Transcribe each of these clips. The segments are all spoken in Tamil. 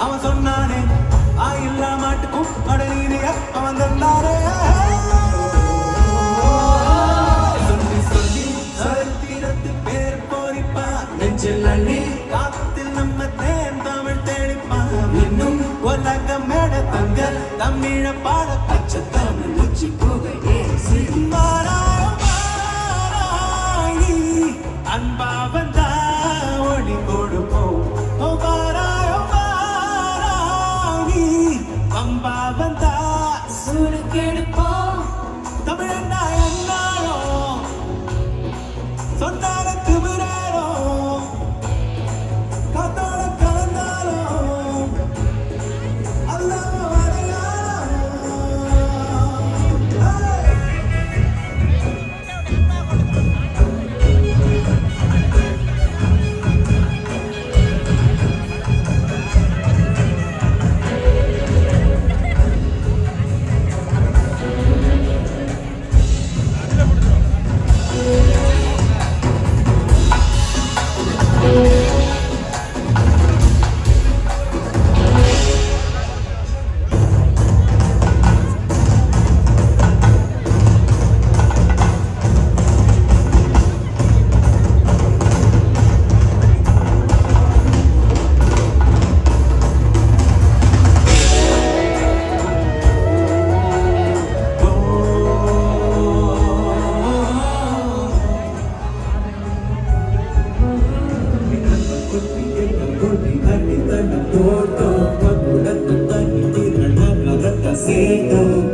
அவன் சொன்னானே ஆயில்லா மாட்டுக்கும் அடநீரையா அவன் தந்தாரே சொல்லி சொல்லி சரித்திரத்து பேர் போரிப்பா நெஞ்சில் அள்ளி காத்தில் நம்ம தேன் தமிழ் தேடிப்பா இன்னும் உலக மேட தங்க தமிழ பாட பச்சை தமிழ் உச்சி புகையே அன்பா வந்தா ஒளி கொடுப்போம் அம்பா வந்தா சுருக்கெடுப்போம் தமிழன்னா என்னாரோ சொன்னால திமிராரோ காத்தால கலந்தாரோ அல்லாம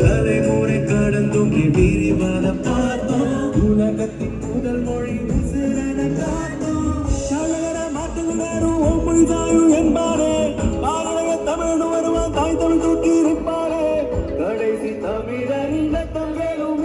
தலைமுறை கடந்தும் விரிவாத பார்த்தோம் உலகத்தின் முதல் மொழி உசிரன காத்தோம் தமிழர மாற்றுகிறாரும் மொழிதாயும் என்பாரே பாரடைய தமிழ் வருவான் தாய் தமிழ் தூக்கி இருப்பாரே கடைசி தமிழன் தங்களும்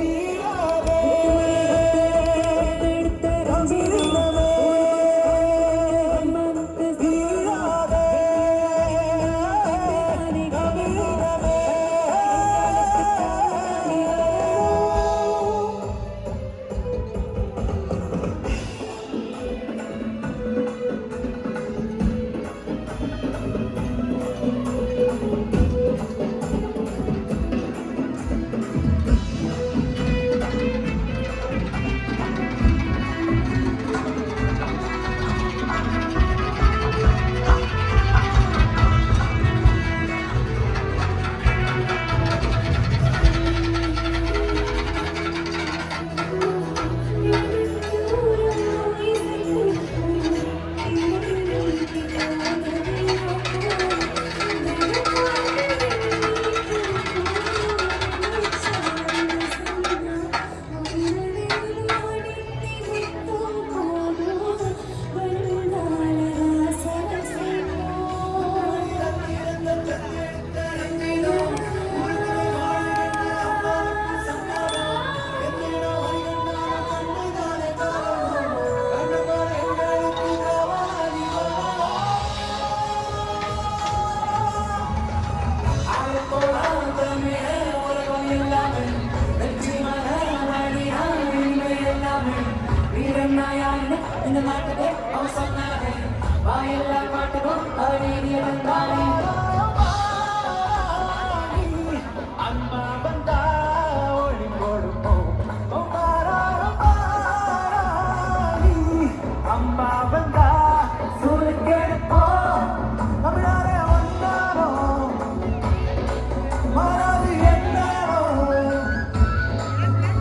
மாறாது என்னாரோ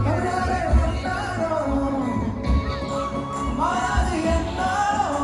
தமிழரே என்னாரோ மாறாது என்னாரோ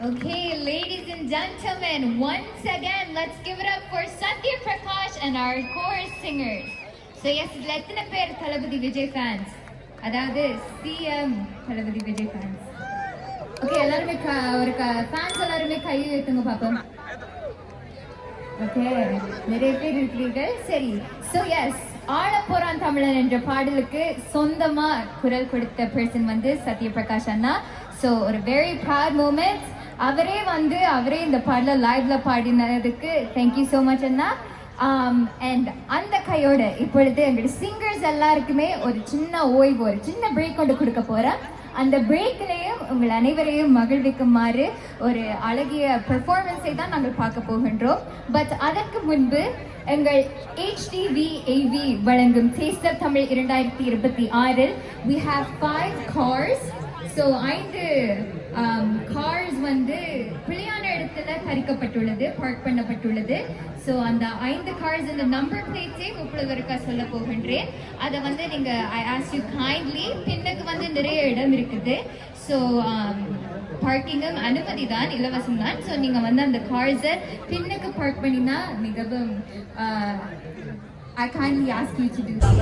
Okay, ladies and gentlemen, once again, let's give it up for Satya Prakash and our chorus singers. So yes, இதுல எத்தனை பேர் தளபதி விஜய் fans? அதாவது CM தளபதி விஜய் fans. Okay, எல்லாருமே ஒரு fans எல்லாருமே கை உயர்த்துங்க பாப்போம். Okay, நிறைய பேர் இருக்கிறீர்கள். சரி, so yes, ஆழப்போரான் தமிழன் என்ற பாடலுக்கு சொந்தமா குரல் கொடுத்த person வந்து சத்ய பிரகாஷ் அண்ணா. So ஒரு very proud moment. அவரே இந்த பாடல லைவ்ல பாடினதுக்கு தேங்க்யூ ஸோ மச் அண்ணா. அண்ட் அந்த கையோட இப்பொழுது எங்களுடைய சிங்கர்ஸ் எல்லாருக்குமே ஒரு சின்ன ஓய்வு, ஒரு சின்ன பிரேக் கொண்டு கொடுக்க போறேன். அந்த பிரேக்லேயும் உங்கள் அனைவரையும் மகிழ்விக்குமாறு ஒரு அழகிய பெர்ஃபார்மன்ஸை தான் நாங்கள் பார்க்க போகின்றோம். பட் அதற்கு முன்பு எங்கள் HTVAV வழங்கும் taste of Tamil 2026 we have 5 cars. So 5 cars வந்து பிள்ளையான இடத்துல தரிக்கப்பட்டுள்ளது, பார்க் பண்ணப்பட்டுள்ளது. ஸோ அந்த 5 கார்ஸ் இந்த நம்பர் பிளேட்ஸே ஒப்புதற்கா சொல்ல போகின்றேன். அதை வந்து நீங்கள் ஐ ஆஸ்க் யூ கைண்ட்லி, பின்னுக்கு வந்து நிறைய இடம் இருக்குது. ஸோ பார்க்கிங்கும் அனுமதி தான், இலவசம் தான். ஸோ நீங்கள் வந்து அந்த கார்ஸை பின்னுக்கு பார்க் பண்ணினா மிகவும் I kindly ask you to do that.